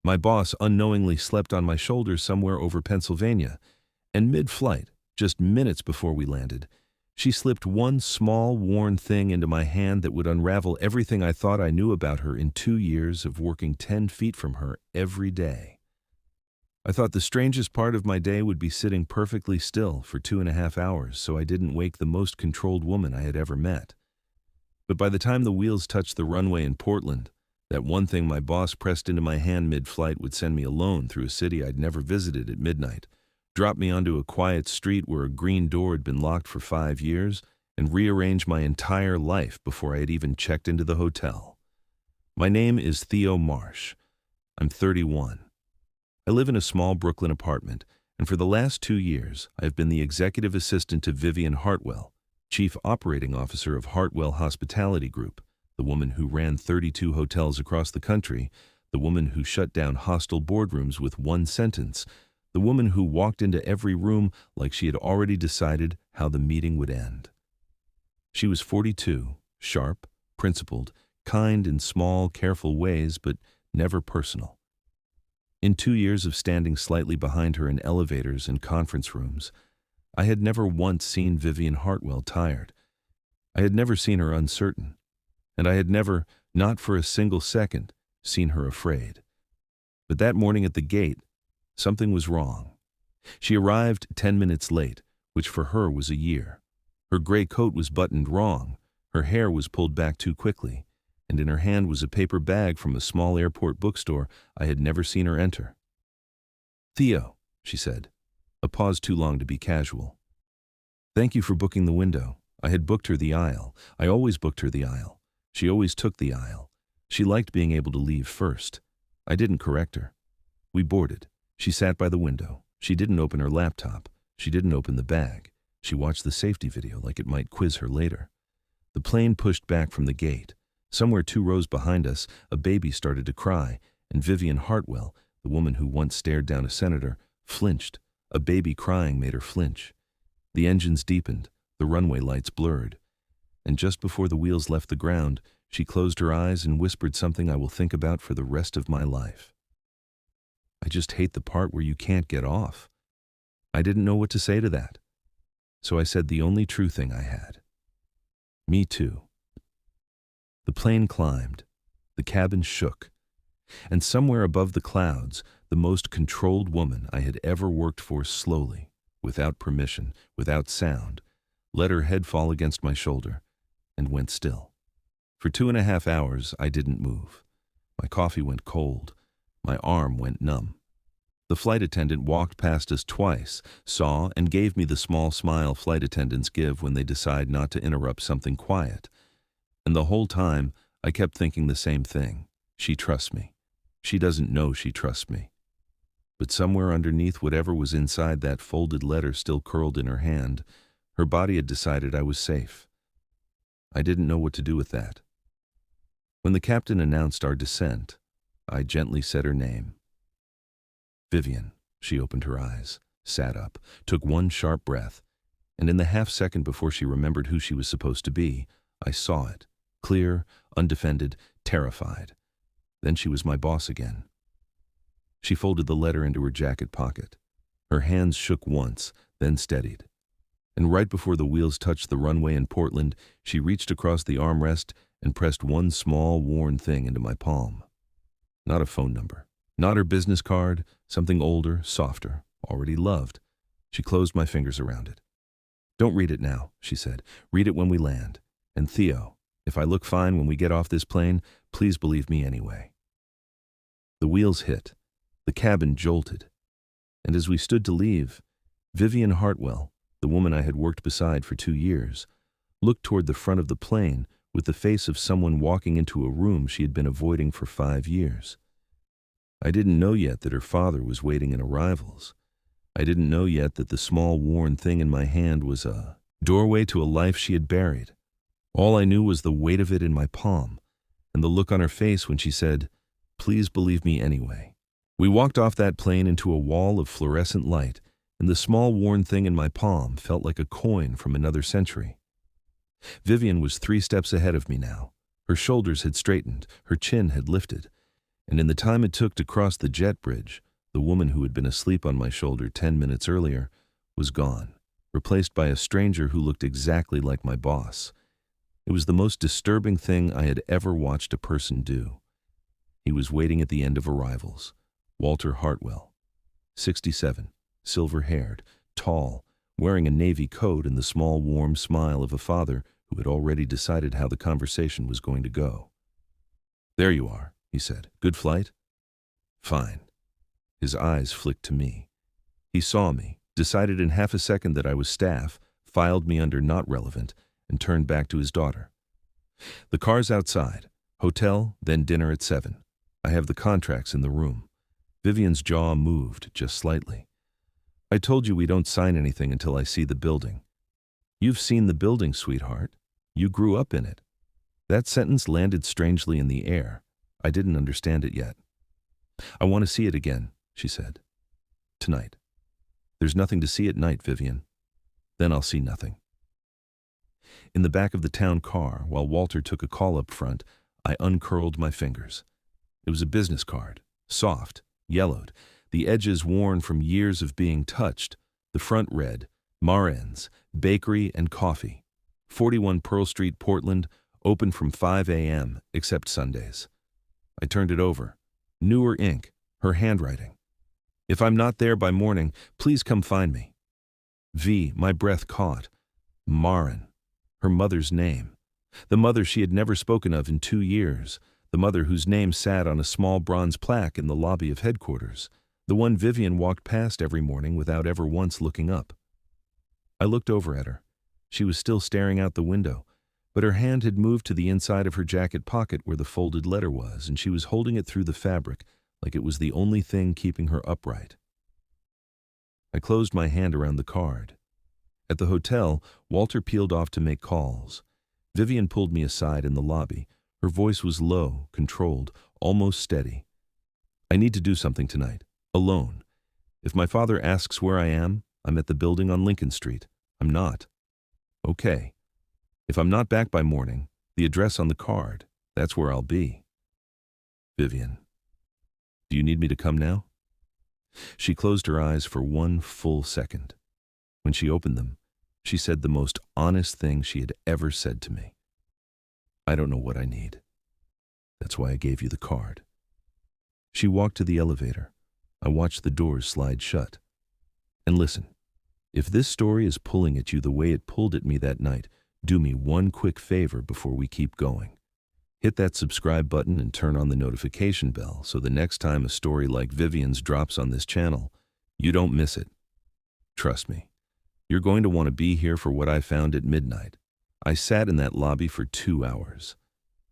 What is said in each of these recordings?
My boss unknowingly slept on my shoulder somewhere over Pennsylvania, and mid-flight, just minutes before we landed, she slipped one small, worn thing into my hand that would unravel everything I thought I knew about her in 2 years of working 10 feet from her every day. I thought the strangest part of my day would be sitting perfectly still for 2.5 hours so I didn't wake the most controlled woman I had ever met. But by the time the wheels touched the runway in Portland, that one thing my boss pressed into my hand mid-flight would send me alone through a city I'd never visited at midnight, drop me onto a quiet street where a green door had been locked for 5 years, and rearrange my entire life before I had even checked into the hotel. My name is Theo Marsh. I'm 31. I live in a small Brooklyn apartment, and for the last 2 years, I have been the executive assistant to Vivian Hartwell, Chief Operating Officer of Hartwell Hospitality Group, the woman who ran 32 hotels across the country, the woman who shut down hostile boardrooms with one sentence, the woman who walked into every room like she had already decided how the meeting would end. She was 42, sharp, principled, kind in small, careful ways, but never personal. In 2 years of standing slightly behind her in elevators and conference rooms, I had never once seen Vivian Hartwell tired. I had never seen her uncertain, and I had never, not for a single second, seen her afraid. But that morning at the gate, something was wrong. She arrived 10 minutes late, which for her was a year. Her gray coat was buttoned wrong, her hair was pulled back too quickly, and in her hand was a paper bag from a small airport bookstore I had never seen her enter. "Theo," she said, a pause too long to be casual. "Thank you for booking the window. I had booked her the aisle. I always booked her the aisle. She always took the aisle. She liked being able to leave first. I didn't correct her. We boarded. She sat by the window. She didn't open her laptop. She didn't open the bag. She watched the safety video like it might quiz her later. The plane pushed back from the gate. Somewhere 2 rows behind us, a baby started to cry, and Vivian Hartwell, the woman who once stared down a senator, flinched. A baby crying made her flinch. The engines deepened, the runway lights blurred, and just before the wheels left the ground, she closed her eyes and whispered something I will think about for the rest of my life. "I just hate the part where you can't get off." I didn't know what to say to that, so I said the only true thing I had. "Me too." The plane climbed, the cabin shook, and somewhere above the clouds, the most controlled woman I had ever worked for slowly, without permission, without sound, let her head fall against my shoulder and went still. For 2.5 hours, I didn't move. My coffee went cold. My arm went numb. The flight attendant walked past us twice, saw, and gave me the small smile flight attendants give when they decide not to interrupt something quiet. And the whole time, I kept thinking the same thing. She trusts me. She doesn't know she trusts me. But somewhere underneath whatever was inside that folded letter still curled in her hand, her body had decided I was safe. I didn't know what to do with that. When the captain announced our descent, I gently said her name. "Vivian." She opened her eyes, sat up, took one sharp breath, and in the half-second before she remembered who she was supposed to be, I saw it, clear, undefended, terrified. Then she was my boss again. She folded the letter into her jacket pocket. Her hands shook once, then steadied. And right before the wheels touched the runway in Portland, she reached across the armrest and pressed one small, worn thing into my palm. Not a phone number, not her business card, something older, softer, already loved. She closed my fingers around it. "Don't read it now," she said. "Read it when we land. And Theo, if I look fine when we get off this plane, please believe me anyway." The wheels hit. The cabin jolted. And as we stood to leave, Vivian Hartwell, the woman I had worked beside for 2 years, looked toward the front of the plane with the face of someone walking into a room she had been avoiding for 5 years. I didn't know yet that her father was waiting in arrivals. I didn't know yet that the small worn thing in my hand was a doorway to a life she had buried. All I knew was the weight of it in my palm, and the look on her face when she said, "Please believe me anyway." We walked off that plane into a wall of fluorescent light, and the small worn thing in my palm felt like a coin from another century. Vivian was 3 steps ahead of me now. Her shoulders had straightened, her chin had lifted, And in the time it took to cross the jet bridge, the woman who had been asleep on my shoulder 10 minutes earlier was gone, replaced by a stranger who looked exactly like my boss. It was the most disturbing thing I had ever watched a person do. He was waiting at the end of arrivals. Walter Hartwell, 67, silver-haired, tall, wearing a navy coat and the small, warm smile of a father who had already decided how the conversation was going to go. "There you are," he said. "Good flight?" "Fine." His eyes flicked to me. He saw me, decided in half a second that I was staff, filed me under not relevant, and turned back to his daughter. "The car's outside. Hotel, then dinner at 7. I have the contracts in the room." Vivian's jaw moved just slightly. "I told you we don't sign anything until I see the building." "You've seen the building, sweetheart. You grew up in it." That sentence landed strangely in the air. I didn't understand it yet. "I want to see it again," she said. "Tonight." "There's nothing to see at night, Vivian." "Then I'll see nothing." In the back of the town car, while Walter took a call up front, I uncurled my fingers. It was a business card, soft, yellowed, the edges worn from years of being touched. The front read, "Marens, Bakery and Coffee, 41 Pearl Street, Portland, open from 5 a.m., except Sundays." I turned it over. Newer ink, her handwriting. "If I'm not there by morning, please come find me." My breath caught. Maren, her mother's name. The mother she had never spoken of in 2 years. The mother whose name sat on a small bronze plaque in the lobby of headquarters. The one Vivian walked past every morning without ever once looking up. I looked over at her. She was still staring out the window, but her hand had moved to the inside of her jacket pocket where the folded letter was, and she was holding it through the fabric like it was the only thing keeping her upright. I closed my hand around the card. At the hotel, Walter peeled off to make calls. Vivian pulled me aside in the lobby. Her voice was low, controlled, almost steady. "I need to do something tonight. Alone. If my father asks where I am, I'm at the building on Lincoln Street. I'm not." "Okay. If I'm not back by morning, the address on the card, that's where I'll be." "Vivian, do you need me to come now?" She closed her eyes for one full second. When she opened them, she said the most honest thing she had ever said to me. "I don't know what I need. That's why I gave you the card." She walked to the elevator. I watched the doors slide shut. "And listen, if this story is pulling at you the way it pulled at me that night, do me one quick favor before we keep going. Hit that subscribe button and turn on the notification bell so the next time a story like Vivian's drops on this channel, you don't miss it. Trust me, you're going to want to be here for what I found at midnight. I sat in that lobby for 2 hours.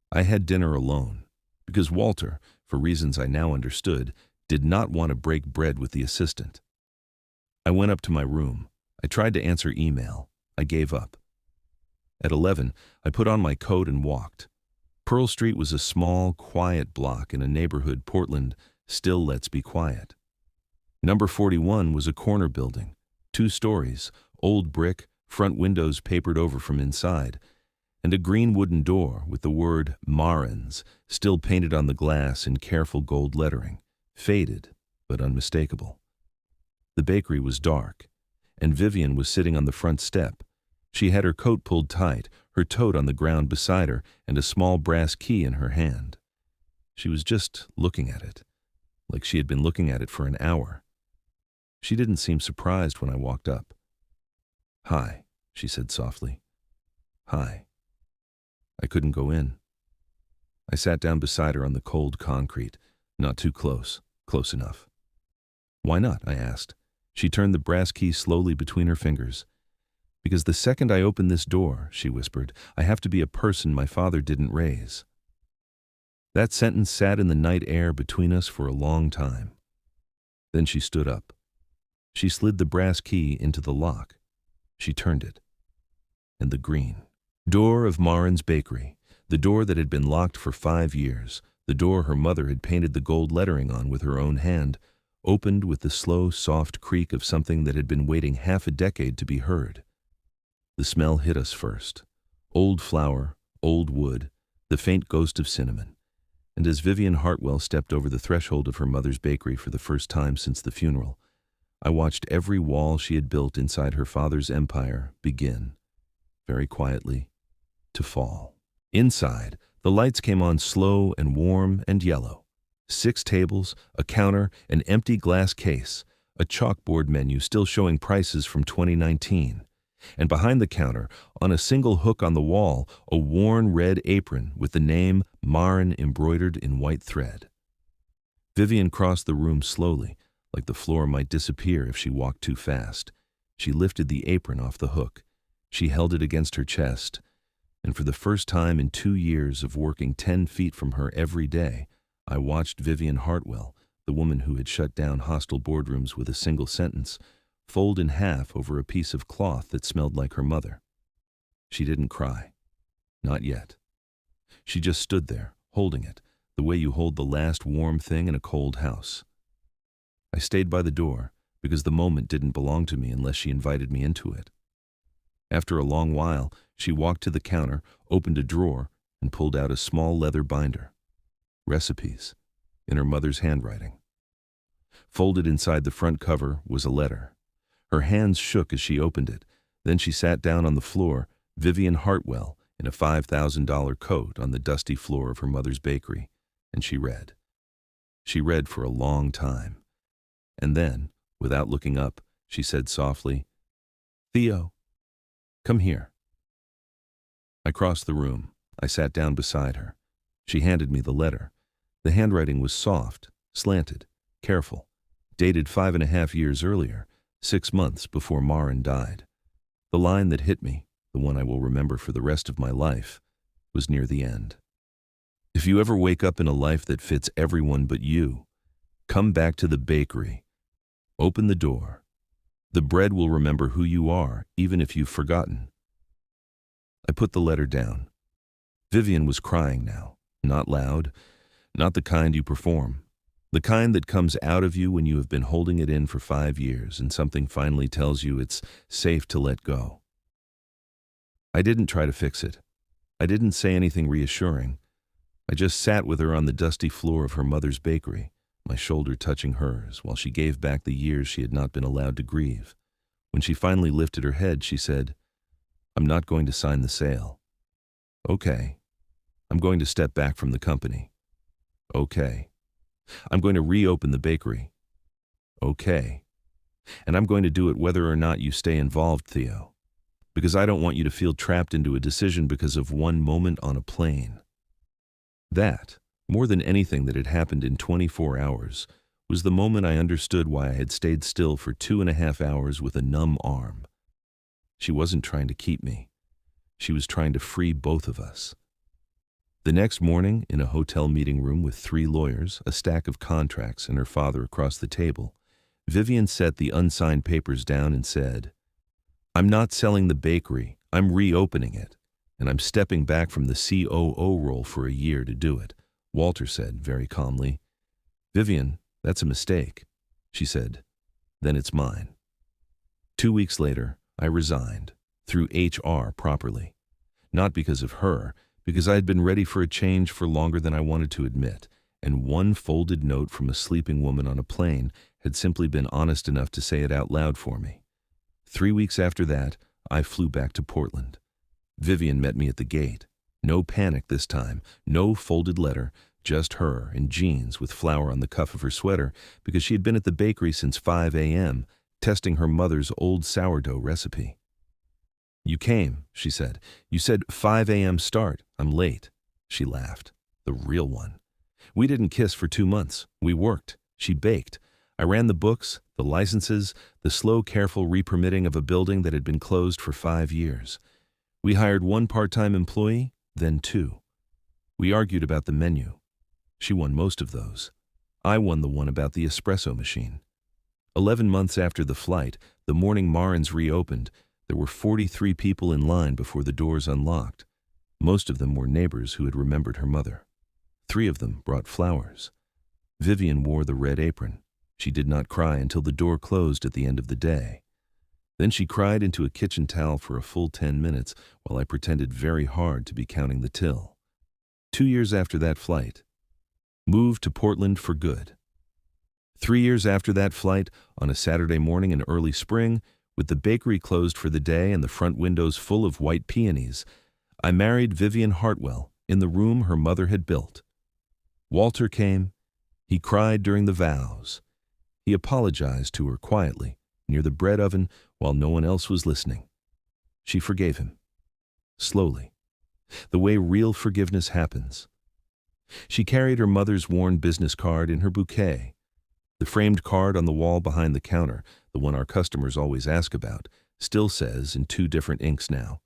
I had dinner alone, because Walter, for reasons I now understood, did not want to break bread with the assistant. I went up to my room. I tried to answer email. I gave up. At 11, I put on my coat and walked. Pearl Street was a small, quiet block in a neighborhood Portland still lets be quiet. Number 41 was a corner building, 2 stories, old brick, front windows papered over from inside, and a green wooden door with the word Marens still painted on the glass in careful gold lettering, faded but unmistakable. The bakery was dark, and Vivian was sitting on the front step. She had her coat pulled tight, her tote on the ground beside her, and a small brass key in her hand. She was just looking at it, like she had been looking at it for an hour. She didn't seem surprised when I walked up. "Hi," she said softly. "Hi." I couldn't go in. I sat down beside her on the cold concrete, not too close, close enough. "Why not?" I asked. She turned the brass key slowly between her fingers. "Because the second I open this door," she whispered, "I have to be a person my father didn't raise." That sentence sat in the night air between us for a long time. Then she stood up. She slid the brass key into the lock. She turned it. And the green door of Maren's Bakery, the door that had been locked for 5 years, the door her mother had painted the gold lettering on with her own hand, opened with the slow, soft creak of something that had been waiting half a decade to be heard. The smell hit us first. Old flour, old wood, the faint ghost of cinnamon. And as Vivian Hartwell stepped over the threshold of her mother's bakery for the first time since the funeral, I watched every wall she had built inside her father's empire begin, very quietly, to fall. Inside, the lights came on slow and warm and yellow. 6 tables, a counter, an empty glass case, a chalkboard menu still showing prices from 2019. And behind the counter, on a single hook on the wall, a worn red apron with the name Maren embroidered in white thread. Vivian crossed the room slowly, like the floor might disappear if she walked too fast. She lifted the apron off the hook. She held it against her chest, and for the first time in 2 years of working 10 feet from her every day, I watched Vivian Hartwell, the woman who had shut down hostile boardrooms with a single sentence, fold in half over a piece of cloth that smelled like her mother. She didn't cry. Not yet. She just stood there, holding it, the way you hold the last warm thing in a cold house. I stayed by the door, because the moment didn't belong to me unless she invited me into it. After a long while, she walked to the counter, opened a drawer, and pulled out a small leather binder. Recipes, in her mother's handwriting. Folded inside the front cover was a letter. Her hands shook as she opened it. Then she sat down on the floor, Vivian Hartwell, in a $5,000 coat on the dusty floor of her mother's bakery, and she read. She read for a long time. And then, without looking up, she said softly, "Theo, come here." I crossed the room. I sat down beside her. She handed me the letter. The handwriting was soft, slanted, careful, dated 5.5 years earlier, 6 months before Maren died. The line that hit me, the one I will remember for the rest of my life, was near the end. If you ever wake up in a life that fits everyone but you, come back to the bakery. Open the door. The bread will remember who you are, even if you've forgotten. I put the letter down. Vivian was crying now, not loud, not the kind you perform, the kind that comes out of you when you have been holding it in for 5 years and something finally tells you it's safe to let go. I didn't try to fix it. I didn't say anything reassuring. I just sat with her on the dusty floor of her mother's bakery, my shoulder touching hers, while she gave back the years she had not been allowed to grieve. When she finally lifted her head, she said, "I'm not going to sign the sale." "Okay. I'm going to step back from the company." "Okay. I'm going to reopen the bakery." "Okay. And I'm going to do it whether or not you stay involved, Theo. Because I don't want you to feel trapped into a decision because of one moment on a plane." That, more than anything that had happened in 24 hours, was the moment I understood why I had stayed still for 2.5 hours with a numb arm. She wasn't trying to keep me. She was trying to free both of us. The next morning, in a hotel meeting room with 3 lawyers, a stack of contracts, and her father across the table, Vivian set the unsigned papers down and said, "I'm not selling the bakery, I'm reopening it, and I'm stepping back from the COO role for a year to do it." Walter said, very calmly, "Vivian, that's a mistake." She said, "Then it's mine." 2 weeks later, I resigned, through HR properly. Not because of her, because I had been ready for a change for longer than I wanted to admit, and one folded note from a sleeping woman on a plane had simply been honest enough to say it out loud for me. 3 weeks after that, I flew back to Portland. Vivian met me at the gate. No panic this time, no folded letter, just her in jeans with flour on the cuff of her sweater because she had been at the bakery since 5 a.m., testing her mother's old sourdough recipe. "You came," she said. "You said 5 a.m. start. I'm late." She laughed. The real one. "We didn't kiss for 2 months. We worked. She baked. I ran the books, the licenses, the slow, careful re-permitting of a building that had been closed for 5 years. We hired 1 part-time employee, then 2. We argued about the menu. She won most of those. I won the one about the espresso machine. 11 months after the flight, the morning Maren's reopened, there were 43 people in line before the doors unlocked. Most of them were neighbors who had remembered her mother. 3 of them brought flowers. Vivian wore the red apron. She did not cry until the door closed at the end of the day. Then she cried into a kitchen towel for a full 10 minutes while I pretended very hard to be counting the till. 2 years after that flight, moved to Portland for good. 3 years after that flight, on a Saturday morning in early spring, with the bakery closed for the day and the front windows full of white peonies, I married Vivian Hartwell in the room her mother had built. Walter came. He cried during the vows. He apologized to her quietly, near the bread oven, while no one else was listening. She forgave him. Slowly. The way real forgiveness happens. She carried her mother's worn business card in her bouquet. The framed card on the wall behind the counter, the one our customers always ask about, still says in 2 different inks now,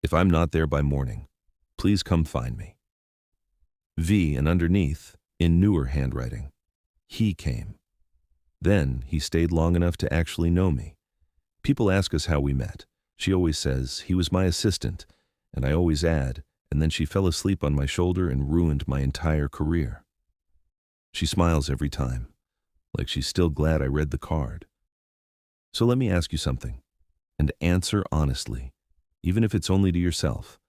"If I'm not there by morning, please come find me." V, and underneath, in newer handwriting, "He came." Then he stayed long enough to actually know me. People ask us how we met. She always says, "He was my assistant," and I always add, "and then she fell asleep on my shoulder and ruined my entire career." She smiles every time, like she's still glad I read the card. So let me ask you something, and answer honestly, even if it's only to yourself.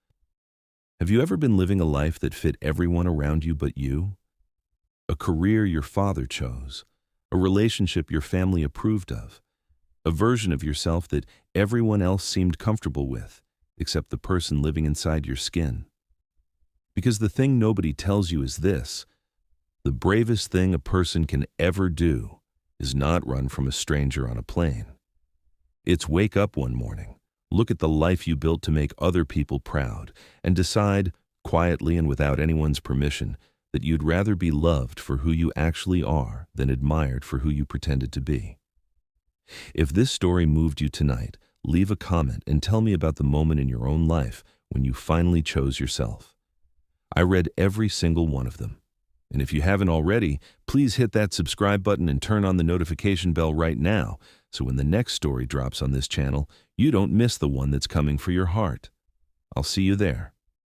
Have you ever been living a life that fit everyone around you but you? A career your father chose, a relationship your family approved of, a version of yourself that everyone else seemed comfortable with, except the person living inside your skin? Because the thing nobody tells you is this: the bravest thing a person can ever do is not run from a stranger on a plane. It's wake up one morning, look at the life you built to make other people proud, and decide, quietly and without anyone's permission, that you'd rather be loved for who you actually are than admired for who you pretended to be. If this story moved you tonight, leave a comment and tell me about the moment in your own life when you finally chose yourself. I read every single one of them. And if you haven't already, please hit that subscribe button and turn on the notification bell right now, so when the next story drops on this channel, you don't miss the one that's coming for your heart. I'll see you there.